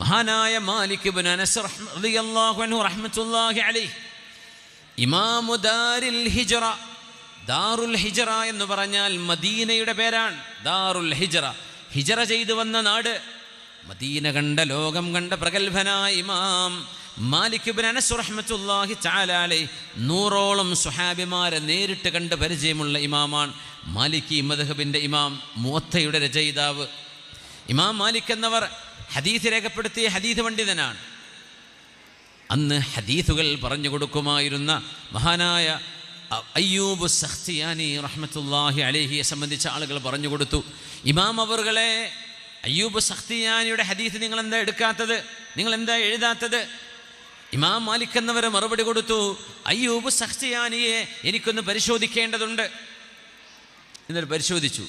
മഹാനായ മാലിക് ഇബ്നു അനസ് റളിയല്ലാഹു അൻഹു റഹ്മത്തുള്ളാഹി അലൈഹി ഇമാമു ദാരിൽ ഹിജ്റ. ദാറുൽ ഹിജ്റ എന്ന് പറഞ്ഞാൽ മദീനയുടെ പേരാണ്. ദാറുൽ ഹിജ്റ, ഹിജ്റ ചെയ്തു വന്ന നാട്. മദീന കണ്ട, ലോകം കണ്ട പ്രഗത്ഭനായ ഇമാം മാലിക് ഇബ്നു അനസ് റഹ്മത്തുള്ളാഹി തആല അലൈഹി 100ഓളം സ്വഹാബിമാരെ നേരിട്ട് കണ്ട് പരിചയമുള്ള ഇമാമാണ്. മാലിക്കി മദ്ഹബിൻ്റെ ഇമാം, മുവത്തയുടെ രചയിതാവ്. ഇമാം മാലിക് എന്നവർ ഹദീസ് രേഖപ്പെടുത്തിയ ഹദീസ് പണ്ഡിതനാണ്. അന്ന് ഹദീസുകൾ പറഞ്ഞു കൊടുക്കുമായിരുന്ന മഹാനായ അയ്യൂബ് സഖ്തിയാനി റഹ്മത്തുള്ളാഹി അലൈഹിയെ സംബന്ധിച്ച ആളുകൾ പറഞ്ഞു കൊടുത്തു, ഇമാം അവറുകളെ, അയ്യൂബ് സഖ്തിയാനിയുടെ ഹദീസ് നിങ്ങളെന്താ എടുക്കാത്തത്, നിങ്ങളെന്താ എഴുതാത്തത്? ഇമാം മാലിക് എന്നവരെ മറുപടി കൊടുത്തു, അയ്യൂബ് സഖ്തിയാനിയെ എനിക്കൊന്ന് പരിശോധിക്കേണ്ടതുണ്ട്. എന്നിട്ട് പരിശോധിച്ചു.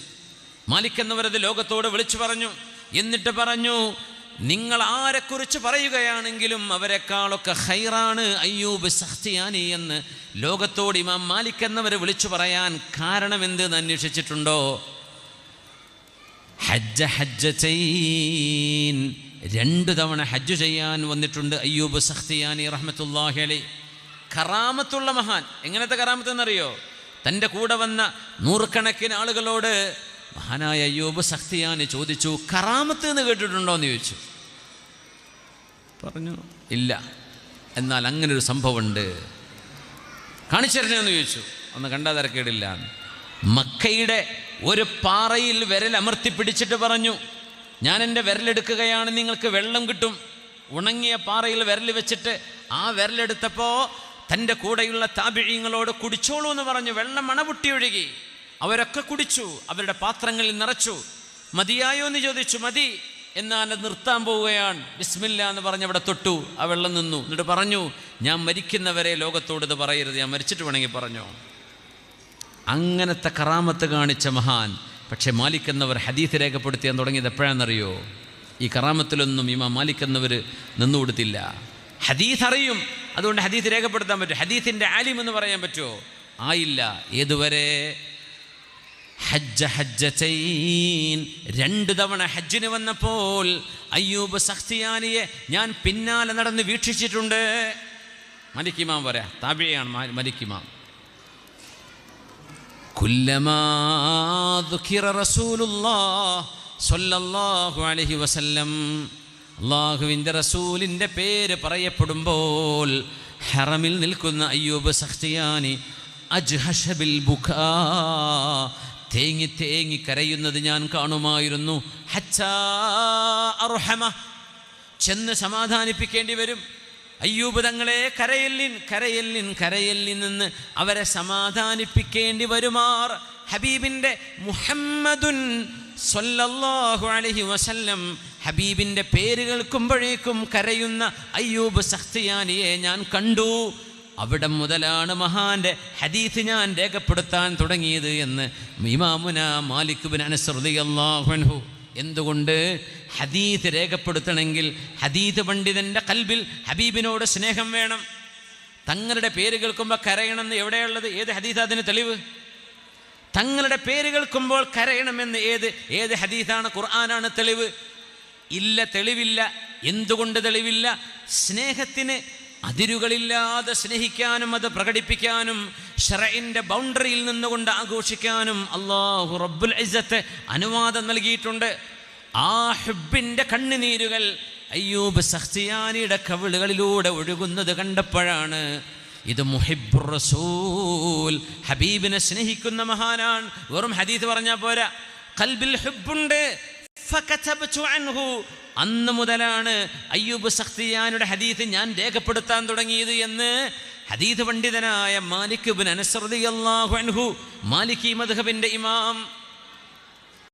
മാലിക് എന്നവരത് ലോകത്തോട് വിളിച്ചു പറഞ്ഞു. എന്നിട്ട് പറഞ്ഞു, നിങ്ങൾ ആരെക്കുറിച്ച് പറയുകയാണെങ്കിലും അവരെക്കാളൊക്കെ ഖൈറാണ് അയ്യൂബ് സഖ്തിയാനി എന്ന് ലോകത്തോട് ഇമാം മാലിക് എന്നവർ വിളിച്ചു പറയാൻ കാരണം എന്തെന്ന് അന്വേഷിച്ചിട്ടുണ്ടോ? ഹജ്ജതൈൻ, 2 തവണ ഹജ്ജ് ചെയ്യാൻ വന്നിട്ടുണ്ട് അയ്യൂബ് സഖ്തിയാനി റഹ്മത്തുള്ളാഹി അലൈഹി. കറാമത്തുള്ള മഹാൻ. എങ്ങനത്തെ കറാമത്ത് എന്നറിയോ? തൻ്റെ കൂടെ വന്ന 100 കണക്കിന് ആളുകളോട് മഹാനായ അയ്യൂബ് സഖ്തിയാനി ചോദിച്ചു, കറാമത്ത് എന്ന് കേട്ടിട്ടുണ്ടോ എന്ന് ചോദിച്ചു. പറഞ്ഞു, ഇല്ല. എന്നാൽ അങ്ങനൊരു സംഭവമുണ്ട്, കാണിച്ചു തരണേന്ന് ചോദിച്ചു. ഒന്ന് കണ്ടാൽ തരക്കേടില്ല. മക്കയുടെ ഒരു പാറയിൽ വിരൽ അമർത്തി പിടിച്ചിട്ട് പറഞ്ഞു, ഞാൻ എൻ്റെ വിരലെടുക്കുകയാണ്, നിങ്ങൾക്ക് വെള്ളം കിട്ടും. ഉണങ്ങിയ പാറയിൽ വിരൽ വെച്ചിട്ട് ആ വിരലെടുത്തപ്പോൾ തൻ്റെ കൂടെയുള്ള താബിഈങ്ങളോട് കുടിച്ചോളൂ എന്ന് പറഞ്ഞു. വെള്ളം മണപൊട്ടി ഒഴുകി. അവരൊക്കെ കുടിച്ചു, അവരുടെ പാത്രങ്ങളിൽ നിറച്ചു. മതിയായോ എന്ന് ചോദിച്ചു. മതി. എന്നാൽ അത് നിർത്താൻ പോവുകയാണ്. ബിസ്മില്ല എന്ന് പറഞ്ഞ് അവിടെ തൊട്ടു. ആ വെള്ളം നിന്നു. എന്നിട്ട് പറഞ്ഞു, ഞാൻ മരിക്കുന്നവരെ ലോകത്തോട് ഇത് പറയരുത്, ഞാൻ മരിച്ചിട്ട് വേണമെങ്കിൽ പറഞ്ഞോ. അങ്ങനത്തെ കറാമത്ത് കാണിച്ച മഹാൻ. പക്ഷേ മാലിക് എന്നവർ ഹദീസ് രേഖപ്പെടുത്തിയാൻ തുടങ്ങിയത് എപ്പോഴാണെന്നറിയോ? ഈ കറാമത്തിലൊന്നും ഇമാം മാലിക് എന്നവർ നിന്നുകൊടുത്തില്ല. ഹദീസ് അറിയും, അതുകൊണ്ട് ഹദീസ് രേഖപ്പെടുത്താൻ പറ്റും. ഹദീസിൻ്റെ ആലിം എന്ന് പറയാൻ പറ്റുമോ? ആയില്ല. ഏതുവരെ? ഹജ്ജതൈൻ, 2 തവണ ഹജ്ജിന് വന്നപ്പോൾ അയ്യൂബ് സഖ്തിയാനിയെ ഞാൻ പിന്നാലെ നടന്ന് വീക്ഷിച്ചിട്ടുണ്ട്. മാലിക് ഇമാം പറയാം, താബിഈയാണ് മാലിക് ഇമാം. കുല്ലമാ ദുഖിറ റസൂലുള്ളാഹ് സ്വല്ലല്ലാഹു അലൈഹി വസല്ലം, അല്ലാഹുവിൻ്റെ റസൂലിൻ്റെ പേര് പറയപ്പെടുമ്പോൾ ഹറമിൽ നിൽക്കുന്ന അയ്യൂബ് സഖ്തിയാനി അജ്ഹശ ബിൽ ബുകാ, തേങ്ങി തേങ്ങി കരയുന്നത് ഞാൻ കാണുമായിരുന്നു. ഹത്താ അർഹമ, ചെന്ന് സമാധാനിപ്പിക്കേണ്ടി വരും. അയ്യൂബ് തങ്ങളെ കരയല്ലിൻ കരയല്ലിൻ കരയല്ലിൻ നിന്ന് അവരെ സമാധാനിപ്പിക്കേണ്ടി വരുമാർ ഹബീബിൻ്റെ മുഹമ്മദുൻ സ്വല്ലല്ലാഹു അലൈഹി വസല്ലം, ഹബീബിൻ്റെ പേര് കേൾക്കുമ്പോഴേക്കും കരയുന്ന അയ്യൂബ് സഖ്തിയാനിയെ ഞാൻ കണ്ടു. അവിടെ മുതലാണ് മഹാൻ്റെ ഹദീസ് ഞാൻ രേഖപ്പെടുത്താൻ തുടങ്ങിയത് എന്ന് ഇമാമുന മാലിക് ഇബ്നു അനസ് റളിയല്ലാഹു അൻഹു. എന്തുകൊണ്ട്? ഹദീസ് രേഖപ്പെടുത്തണമെങ്കിൽ ഹദീസ് പണ്ഡിതൻ്റെ ഖൽബിൽ ഹബീബിനോട് സ്നേഹം വേണം. തങ്ങളുടെ പേര് കേൾക്കുമ്പോൾ കരയണമെന്ന് എവിടെയുള്ളത്? ഏത് ഹദീസ് അതിന് തെളിവ്? തങ്ങളുടെ പേര് കേൾക്കുമ്പോൾ കരയണമെന്ന് ഏത് ഹദീസാണ്, ഖുർആനാണ് തെളിവ്? ഇല്ല, തെളിവില്ല. എന്തുകൊണ്ട് തെളിവില്ല? സ്നേഹത്തിന് അതിരുകളില്ലാതെ സ്നേഹിക്കാനും അത് പ്രകടിപ്പിക്കാനും ശറഇന്റെ ബൗണ്ടറിയിൽ നിന്നുകൊണ്ട് ആഘോഷിക്കാനും അല്ലാഹു റബ്ബുൽ ഇസ്സത്ത് അനുവാദം നൽകിയിട്ടുണ്ട്. ആ ഹുബ്ബിൻ്റെ കണ്ണുനീരുകൾ അയ്യൂബ് സഖ്തിയാനിയുടെ കവിളുകളിലൂടെ ഒഴുകുന്നത് കണ്ടപ്പോഴാണ് ഇത് മുഹിബ്ബുർ റസൂൽ, ഹബീബിനെ സ്നേഹിക്കുന്ന മഹാനാണ്. വെറും ഹദീസ് പറഞ്ഞാൽ പോരാ, ഖൽബിൽ ഹുബ്ബുണ്ട്. ഫകതബതു അൻഹു, അന്ന് മുതലാണ് അയ്യൂബ് സഖ്തിയാനിയുടെ ഹദീസ് ഞാൻ രേഖപ്പെടുത്താൻ തുടങ്ങിയത് എന്ന് ഹദീസ് പണ്ഡിതനായ മാലിക് ഇബ്നു അനസ് റളിയല്ലാഹു അൻഹു, മാലിക്കി മദ്ഹബിൻ്റെ ഇമാം